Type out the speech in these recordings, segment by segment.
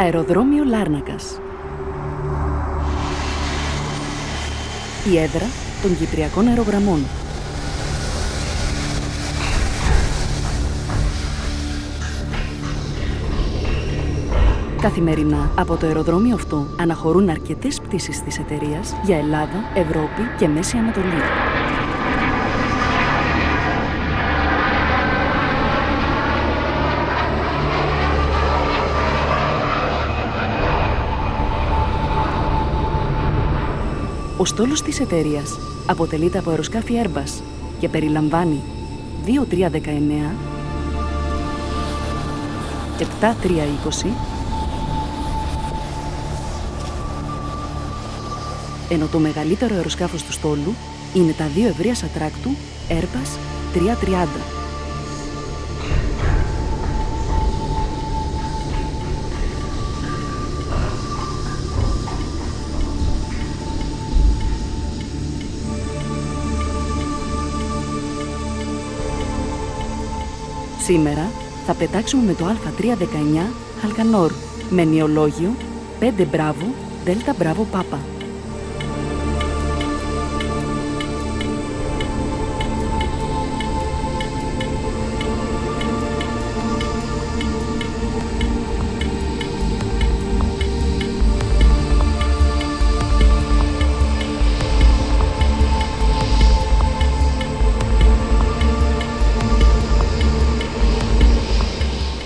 Αεροδρόμιο Λάρνακας. Η έδρα των Κυπριακών Αερογραμμών. Καθημερινά από το αεροδρόμιο αυτό αναχωρούν αρκετές πτήσεις της εταιρείας για Ελλάδα, Ευρώπη και Μέση Ανατολή. Ο στόλος της εταιρείας αποτελείται από αεροσκάφη Airbus και περιλαμβάνει 2319, 7320, ενώ το μεγαλύτερο αεροσκάφος του στόλου είναι τα δύο ευρείας ατράκτου Airbus 330. Σήμερα θα πετάξουμε με το Α319 Halkanor με νεολόγιο 5 Μπράβο Δέλτα Μπράβο Πάπα.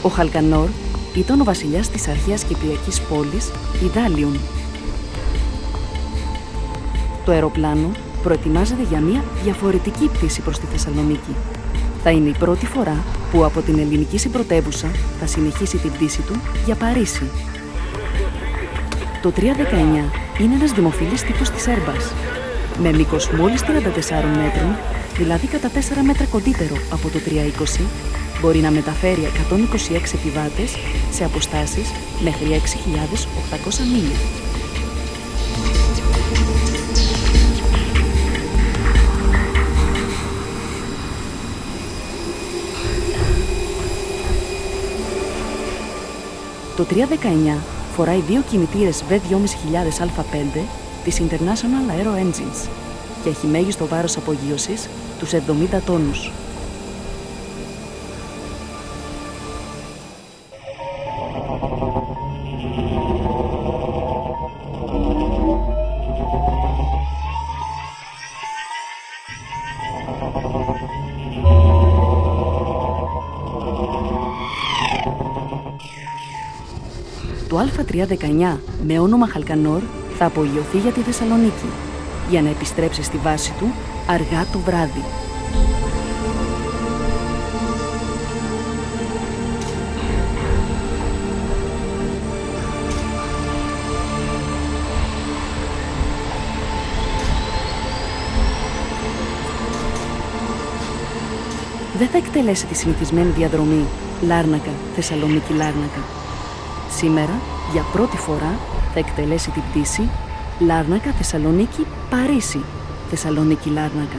Ο Χαλκανόρ ήταν ο βασιλιάς της αρχαίας κυπριακής πόλης Ιδάλιον. Το αεροπλάνο προετοιμάζεται για μια διαφορετική πτήση προς τη Θεσσαλονίκη. Θα είναι η πρώτη φορά που από την ελληνική συμπρωτεύουσα θα συνεχίσει την πτήση του για Παρίσι. Το 319 είναι ένας δημοφιλής τύπος της Airbus, με μήκος μόλις 34 μέτρων, δηλαδή κατά 4 μέτρα κοντύτερο από το 320, μπορεί να μεταφέρει 126 επιβάτες σε αποστάσεις μέχρι 6.800 μίλια. Το 319 φοράει δύο κινητήρες V2500 Α5 της International Aero Engines και έχει μέγιστο βάρος απογείωσης τους 70 τόνους. Το Α319 με όνομα Halkanor θα απογειωθεί για τη Θεσσαλονίκη για να επιστρέψει στη βάση του αργά το βράδυ. Δεν θα εκτελέσει τη συνηθισμένη διαδρομή Λάρνακα-Θεσσαλονίκη-Λάρνακα. Σήμερα, για πρώτη φορά, θα εκτελέσει την πτήση Λάρνακα-Θεσσαλονίκη-Παρίσι, Θεσσαλονίκη-Λάρνακα.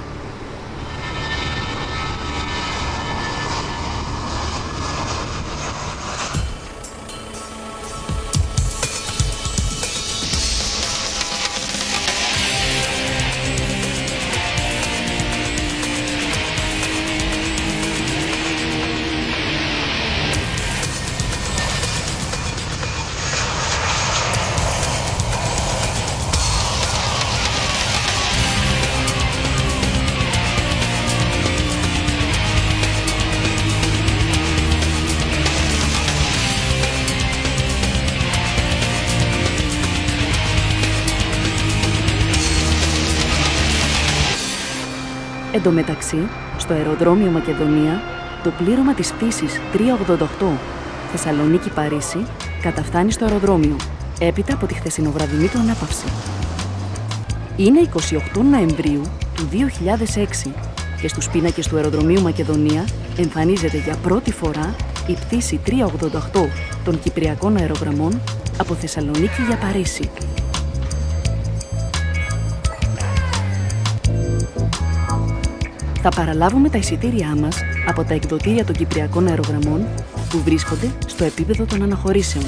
Εν τω μεταξύ, στο αεροδρόμιο Μακεδονία, το πλήρωμα της πτήσης 388 Θεσσαλονίκη-Παρίσι καταφθάνει στο αεροδρόμιο, έπειτα από τη χθεσινοβραδινή του ανάπαυση. Είναι 28 Νοεμβρίου του 2006 και στους πίνακες του αεροδρομίου Μακεδονία εμφανίζεται για πρώτη φορά η πτήση 388 των Κυπριακών Αερογραμμών από Θεσσαλονίκη για Παρίσι. Θα παραλάβουμε τα εισιτήριά μας από τα εκδοτήρια των Κυπριακών Αερογραμμών που βρίσκονται στο επίπεδο των αναχωρήσεων.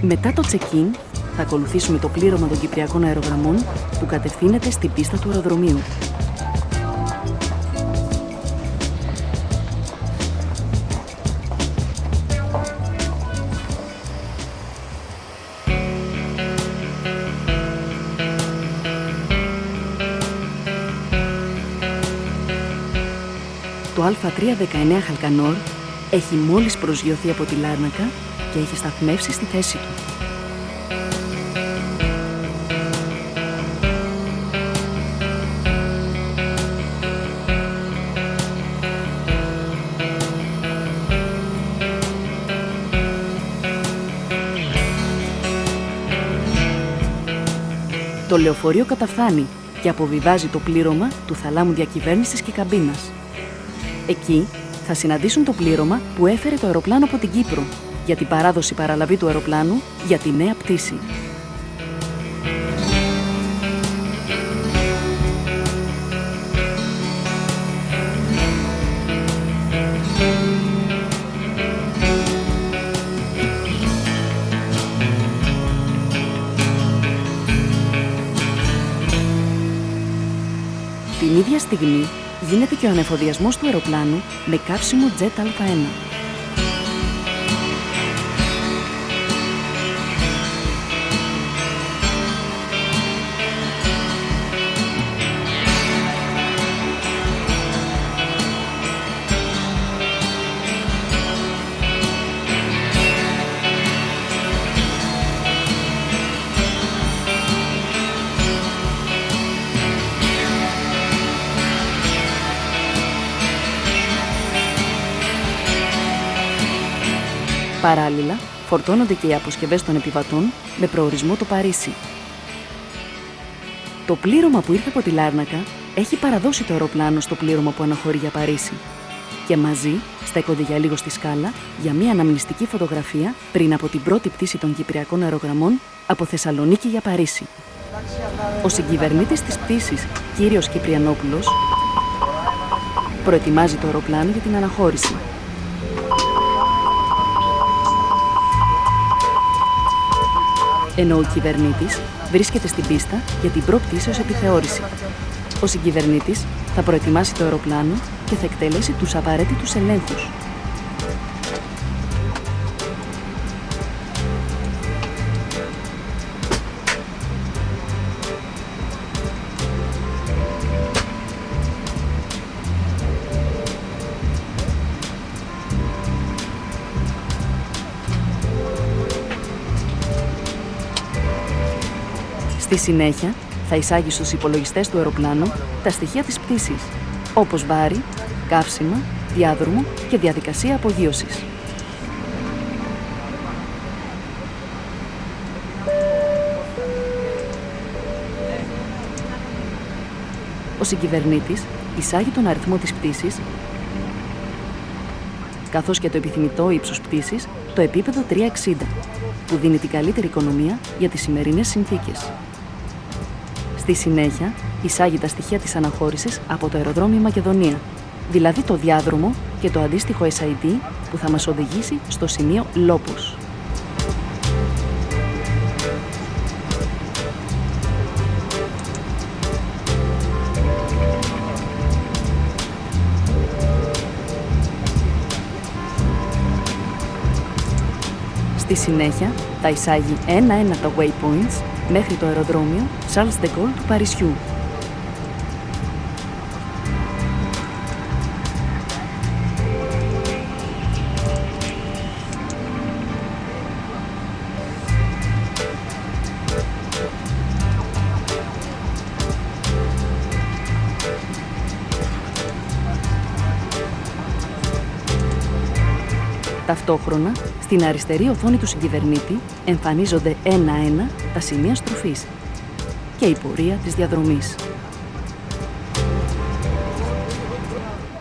Μετά το check-in, θα ακολουθήσουμε το πλήρωμα των Κυπριακών Αερογραμμών που κατευθύνεται στην πίστα του αεροδρομίου. Το Α319 Χαλκανόρ έχει μόλις προσγειωθεί από τη Λάρνακα και έχει σταθμεύσει στη θέση του. Το λεωφορείο καταφθάνει και αποβιβάζει το πλήρωμα του θαλάμου διακυβέρνησης και καμπίνας. Εκεί θα συναντήσουν το πλήρωμα που έφερε το αεροπλάνο από την Κύπρο για την παράδοση παραλαβή του αεροπλάνου για τη νέα πτήση. Την ίδια στιγμή γίνεται και ο ανεφοδιασμός του αεροπλάνου με καύσιμο Jet Α1. Παράλληλα, φορτώνονται και οι αποσκευές των επιβατών με προορισμό το Παρίσι. Το πλήρωμα που ήρθε από τη Λάρνακα έχει παραδώσει το αεροπλάνο στο πλήρωμα που αναχωρεί για Παρίσι και μαζί στέκονται για λίγο στη σκάλα για μια αναμνηστική φωτογραφία πριν από την πρώτη πτήση των Κυπριακών Αερογραμμών από Θεσσαλονίκη για Παρίσι. Ο συγκυβερνήτης της πτήσης, κύριος Κυπριανόπουλος, προετοιμάζει το αεροπλάνο για την αναχώρηση. Ενώ ο κυβερνήτης βρίσκεται στην πίστα για την προπτήσεως επιθεώρηση. Ο συγκυβερνήτης θα προετοιμάσει το αεροπλάνο και θα εκτελέσει τους απαραίτητους ελέγχους. Στη συνέχεια, θα εισάγει στους υπολογιστές του αεροπλάνου τα στοιχεία της πτήσης, όπως βάρη, καύσιμα, διάδρομο και διαδικασία απογείωσης. Ο συγκυβερνήτης εισάγει τον αριθμό της πτήσης, καθώς και το επιθυμητό ύψος πτήσης, το επίπεδο 360, που δίνει την καλύτερη οικονομία για τις σημερινές συνθήκες. Στη συνέχεια, εισάγει τα στοιχεία της αναχώρησης από το αεροδρόμιο Μακεδονία, δηλαδή το διάδρομο και το αντίστοιχο SID που θα μας οδηγήσει στο σημείο Λόπος. Στη συνέχεια, θα εισάγει ένα-ένα τα waypoints μέχρι το αεροδρόμιο Charles de Gaulle του Παρισιού. Ταυτόχρονα, στην αριστερή οθόνη του συγκυβερνήτη εμφανίζονται ένα-ένα τα σημεία στροφής και η πορεία της διαδρομής.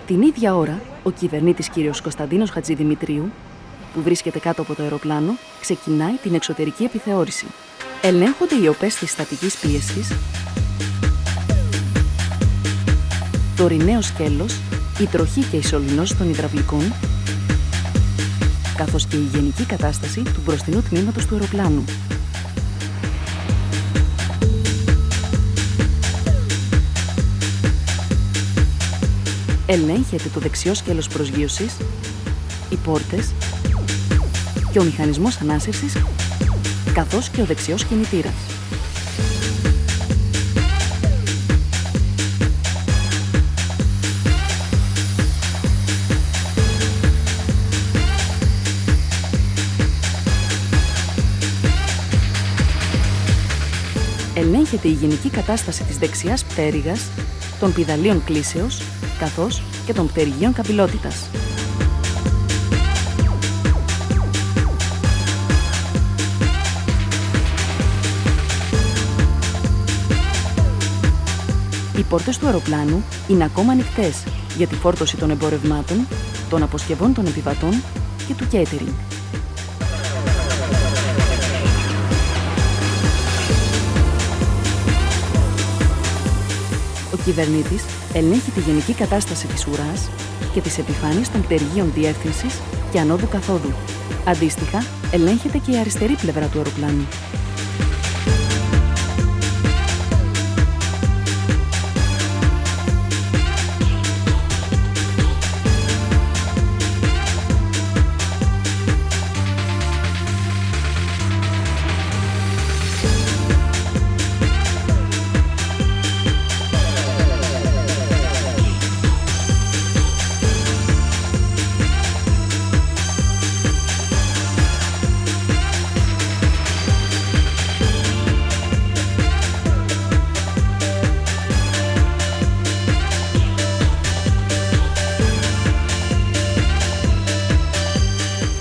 Την ίδια ώρα, ο κυβερνήτης κύριος Κωνσταντίνος Χατζηδημητρίου, που βρίσκεται κάτω από το αεροπλάνο, ξεκινάει την εξωτερική επιθεώρηση. Ελέγχονται οι οπές της στατικής πίεσης, το ριναίο σκέλος, η τροχή και η σωληνώση των υδραυλικών, καθώς και η γενική κατάσταση του μπροστινού τμήματος του αεροπλάνου. Ελέγχεται το δεξιό σκέλος προσγείωσης, οι πόρτες και ο μηχανισμός ανάσυρσης, καθώς και ο δεξιός κινητήρας. Ελέγχεται η γενική κατάσταση της δεξιάς πτέρυγας, των πηδαλίων κλείσεως, καθώς και των πτέρυγίων καμπυλότητας. Οι πόρτες του αεροπλάνου είναι ακόμα ανοιχτές για τη φόρτωση των εμπορευμάτων, των αποσκευών των επιβατών και του catering. Ο κυβερνήτης ελέγχει τη γενική κατάσταση της ουράς και τις επιφάνειες των πτεργείων διεύθυνσης και ανόδου-καθόδου. Αντίστοιχα, ελέγχεται και η αριστερή πλευρά του αεροπλάνου.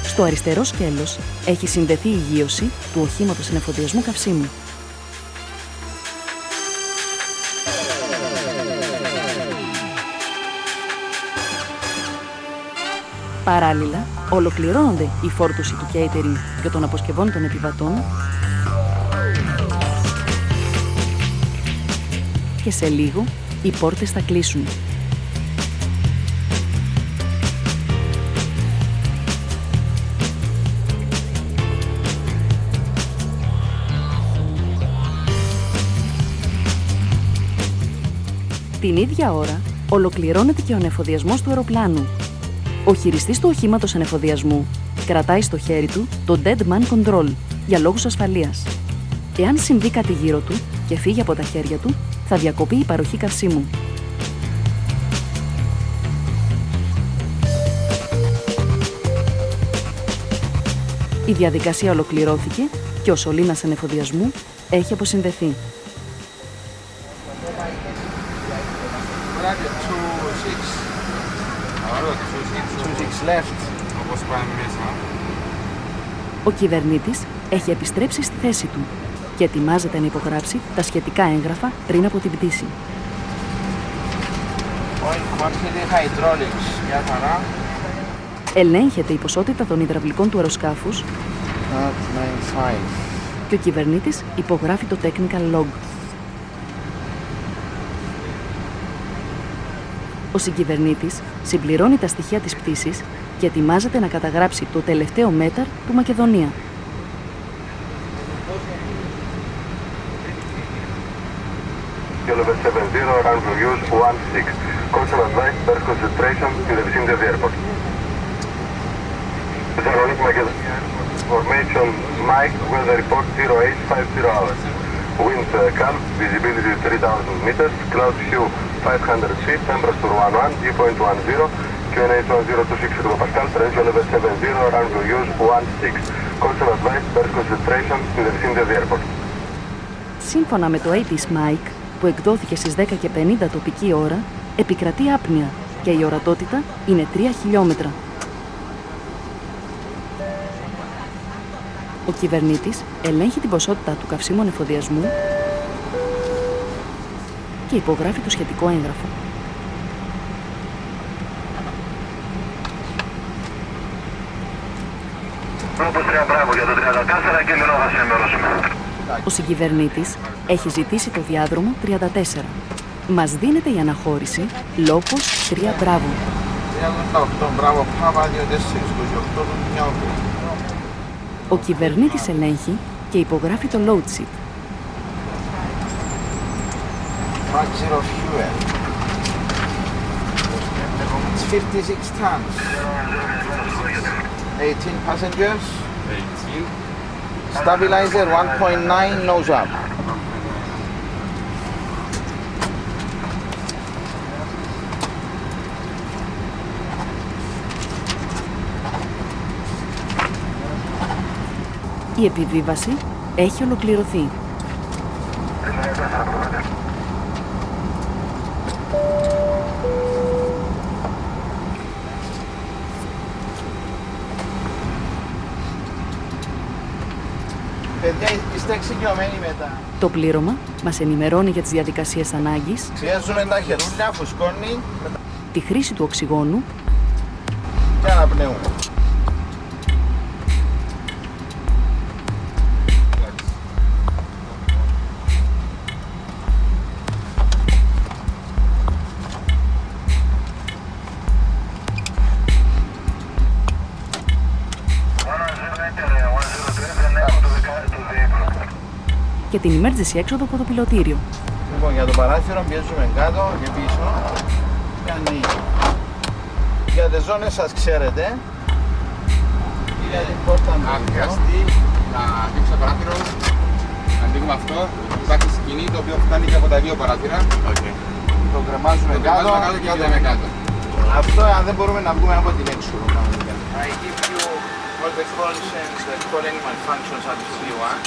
Στο αριστερό σκέλος έχει συνδεθεί η γείωση του οχήματος ανεφοδιασμού καυσίμου. Παράλληλα, ολοκληρώνονται η φόρτωση του catering και των αποσκευών των επιβατών και σε λίγο οι πόρτες θα κλείσουν. Την ίδια ώρα, ολοκληρώνεται και ο ανεφοδιασμός του αεροπλάνου. Ο χειριστής του οχήματος ανεφοδιασμού κρατάει στο χέρι του το Dead Man Control για λόγους ασφαλείας. Εάν συμβεί κάτι γύρω του και φύγει από τα χέρια του, θα διακοπεί η παροχή καυσίμου. Η διαδικασία ολοκληρώθηκε και ο σωλήνας ανεφοδιασμού έχει αποσυνδεθεί. 26 left. Ο κυβερνήτης έχει επιστρέψει στη θέση του και ετοιμάζεται να υπογράψει τα σχετικά έγγραφα πριν από την πτήση. Ελέγχεται η ποσότητα των υδραυλικών του αεροσκάφους και ο κυβερνήτης υπογράφει το technical log. Ο συγκυβερνήτης συμπληρώνει τα στοιχεία της πτήσης και ετοιμάζεται να καταγράψει το τελευταίο μέταρ του Μακεδονία. Level 70, runway use 16. Caution advised, bird concentration in the vicinity of the airport. Thessaloniki Macedonia formation Mike, weather report 0850 hours. Wind calm, visibility 3000 meters, cloud hue 500 feet, temperature 11, dew point 10, QNH 1026 hectopascal, pressure level 70, runway use 16. Caution advised, bird concentration in the vicinity of the airport. Σύμφωνα με το ATIS Mike, που εκδόθηκε στις 10:50 τοπική ώρα, επικρατεί άπνοια και η ορατότητα είναι 3 χιλιόμετρα. Ο κυβερνήτης ελέγχει την ποσότητα του καυσίμου ανεφοδιασμού και υπογράφει το σχετικό έγγραφο. Ο συγκυβερνήτης έχει ζητήσει το διάδρομο 34. Μας δίνεται η αναχώρηση Λόπος 3 Μπράβο. 98, μπράβο, Πάπα 24, 28, μια όπλη. Ο κυβερνήτης ελέγχει και υπογράφει το load sheet. Fracture of fuel. It's 56 tons. 18 passengers. 18. Stabilizer 1.9, nose up. Η επιβίβαση έχει ολοκληρωθεί. Παιδιά, είστε εξοικειωμένοι μετά. Το πλήρωμα μας ενημερώνει για τις διαδικασίες ανάγκης, Πιέζουμε τα χερούλια, φουσκώνει τη χρήση του οξυγόνου και αναπνέουμε. και την emergency έξοδο από το πιλωτήριο. Λοιπόν, για το παράθυρο πιέζουμε κάτω και πίσω και ανοίγει. Για τις ζώνες σας ξέρετε. Για την πόρτα Αν χρειαστεί να ανοίξει το παράθυρο, να ανοίγουμε αυτό. Υπάρχει σκηνή το οποίο φτάνει και από τα δύο παράθυρα. το κρεμάζουμε Το κάτω. βάζουμε κάτω και κοιτάμε κάτω. Αυτό αν δεν μπορούμε να βγούμε από την έξοδο. I give you all the functions that call animal functions at V1.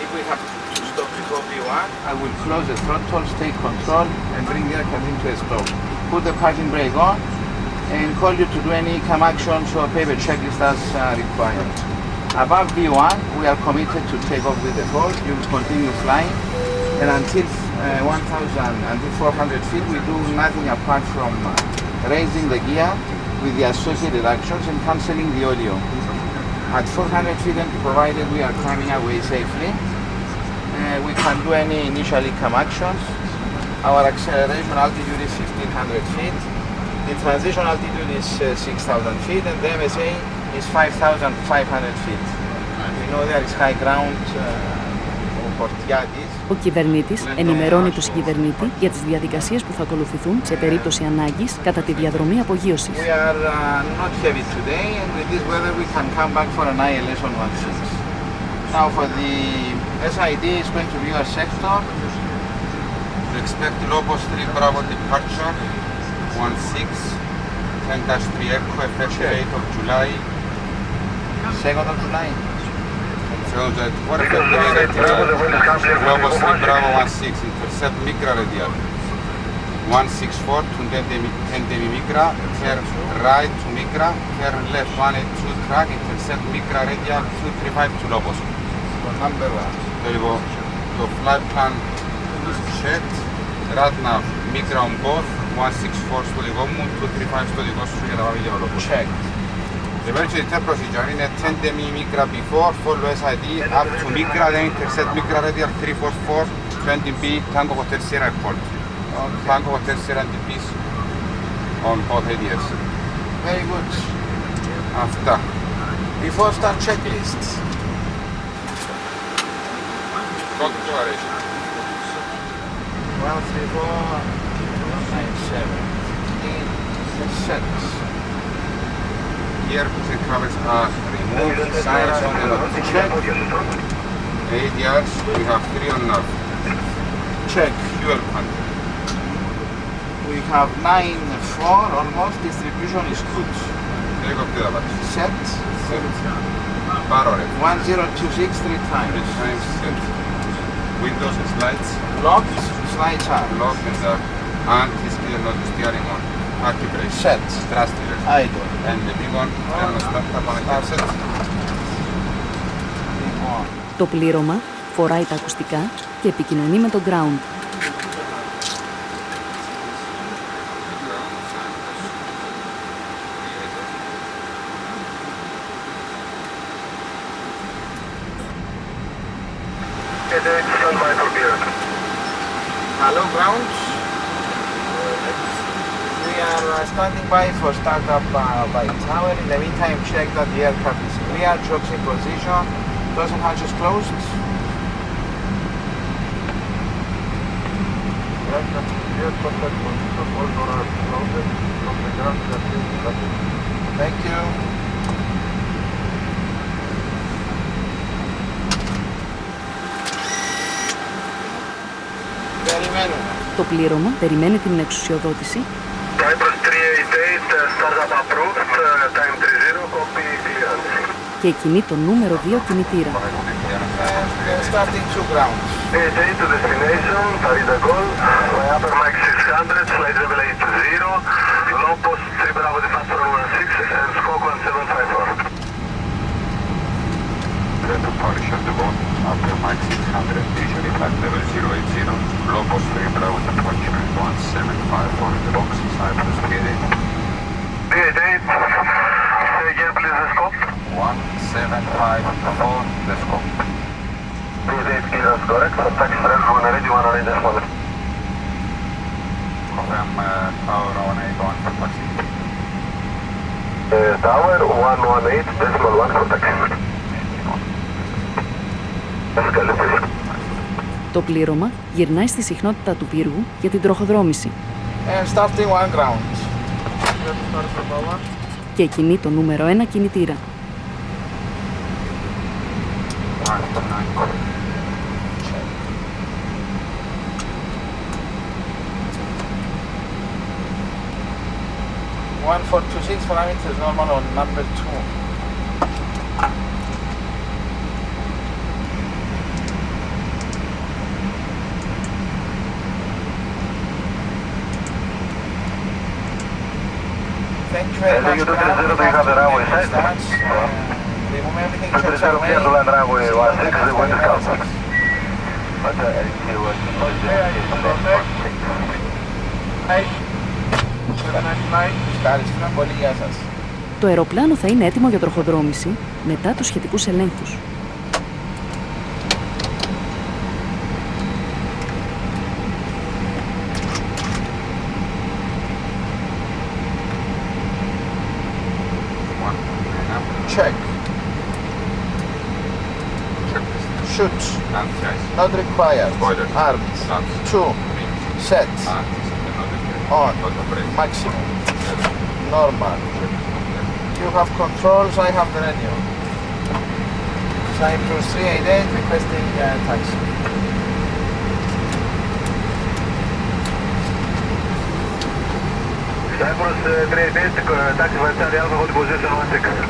If we have to stop before V1, I will close the throttles, take control and bring the aircraft into a stop. Put the parking brake on and call you to do any cam actions or paper checklist as required. Above V1, we are committed to take off with the force. You will continue flying and until 400 feet we do nothing apart from raising the gear with the associated actions and cancelling the audio. At 400 feet and provided we are climbing away safely, we can do any initially cam actions. Our acceleration altitude is 1500 feet. The transition altitude is 6000 feet and the MSA is 5500 feet. We know there is high ground Portiadis. Ο κυβερνήτης ενημερώνει τον συγκυβερνήτη για τις διαδικασίες που θα ακολουθηθούν σε περίπτωση ανάγκης κατά τη διαδρομή απογείωσης. We are not heavy today and with this weather we can come back for an ILS on 16. Now for the SID is going to be our sector. Expect Lobos 3 Bravo departure 16 10-3 Echo effective 8th of July. 2nd of July. So that what effective 8th of July? Lobos 3 Bravo 16 intercept Micra radial 164 to 10 Micra, turn right to Micra, turn left 182 track, intercept Micra radial 235 to Lobos. Το number 1. Λοιπόν, το flight plan is checked. Radnav, Micra on both, 164 στο δικό μου, 235 στο δικό σου για να πάμε για όλο. Check. The emergency return procedure είναι 10 demi Micra before, follow SID, up to Micra, then intercept Micra radial 344, 20B, Tango Hotel Sierra Airport. Tango Hotel Sierra and DPs on both ADS. Very good. Αυτά. Before start checklist. Πρώτη του αρέσει. 1, 3, 4, 9, 7, 8, 6. Here the covers are removed, signs on the road. Check. ADRs, we have 3 on nav. Check. Fuel pump. We have 9-4 almost. Distribution is good. Helicopter avax. Set. Barore. 1026 3 times. 3 times set. Windows slides. Locked. Slides are. Lock and dark. And this clear not steering on. Active brake. Set. Thrust trigger. Idle. And the big one. Thermostat upon set. Το πλήρωμα φοράει τα ακουστικά και επικοινωνεί με το ground. Hello ground. We are standing by for startup by tower. In the meantime, check that the aircraft is clear, jobs in position, doors and hatches closed. Aircraft clear, contact position, all doors closed from the ground. Thank you. Περιμένουμε. Το πλήρωμα περιμένει την εξουσιοδότηση Cyprus 388, startup approved, time 30, copy clearance. και κινεί το νούμερο 2 κινητήρα. And starting to ground. 88 to destination, Farida Gol, my upper mic 600, flight level 80, low post 3 Bravo departure 16 and scope 1754. To polish of the boat, upper mic 600, visually flight level 080, low post 3 Bravo departure 1754 in the box, Cyprus 388. 88, say again please the scope. 1754, the scope. 88 clearance correct, for taxi trend 180, 180.1. Confirm tower 181 for taxi. Tower 118.1 for taxi. Το πλήρωμα γυρνάει στη συχνότητα του πύργου για την τροχοδρόμηση And starting one ground. και κινεί το νούμερο 1 κινητήρα. 1426 parameters normal on number 2. Thank you very much. Remove everything checks are made. Ευχαριστούμε πολύ, γεια σας. Το αεροπλάνο θα είναι έτοιμο για τροχοδρόμηση μετά τους σχετικούς ελέγχους. Check. Shoot. Not required. Arms. 2. Set. On. Maximum. Normal. You have controls, I have the radio. Cyprus 388 requesting taxi. Cyprus 388, taxi by Charlie Alpha, hold position 16.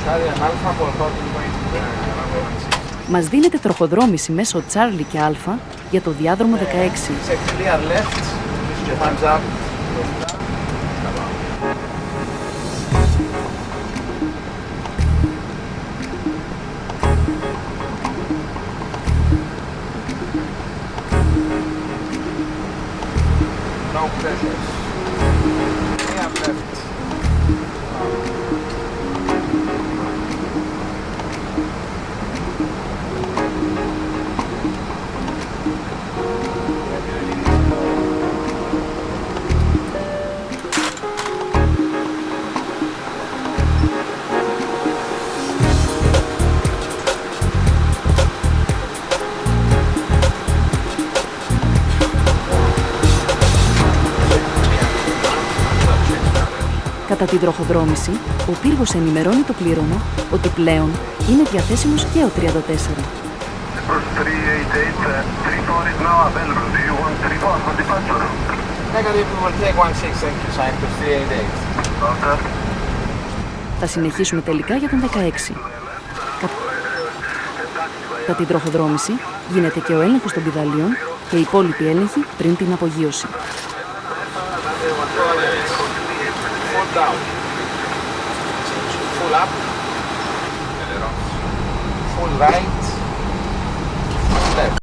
Charlie Alpha for holding point number 16. Μας δίνεται τροχοδρόμηση μέσω Charlie και Alpha για το διάδρομο 16. Check clear left. Hands up. No pressures. Clear left. Κατά την τροχοδρόμηση, ο πύργος ενημερώνει το πλήρωμα ότι πλέον είναι διαθέσιμος και ο 34. Cyprus 388, 34 is now available. Do you want 34 for departure? Negative, we will take 16, thank you, Cyprus 388. Okay. Θα συνεχίσουμε τελικά για τον 16. Κατά την τροχοδρόμηση γίνεται και ο έλεγχος των πηδαλίων και οι υπόλοιποι έλεγχοι πριν την απογείωση. Full down. Full up. Full right. Full left.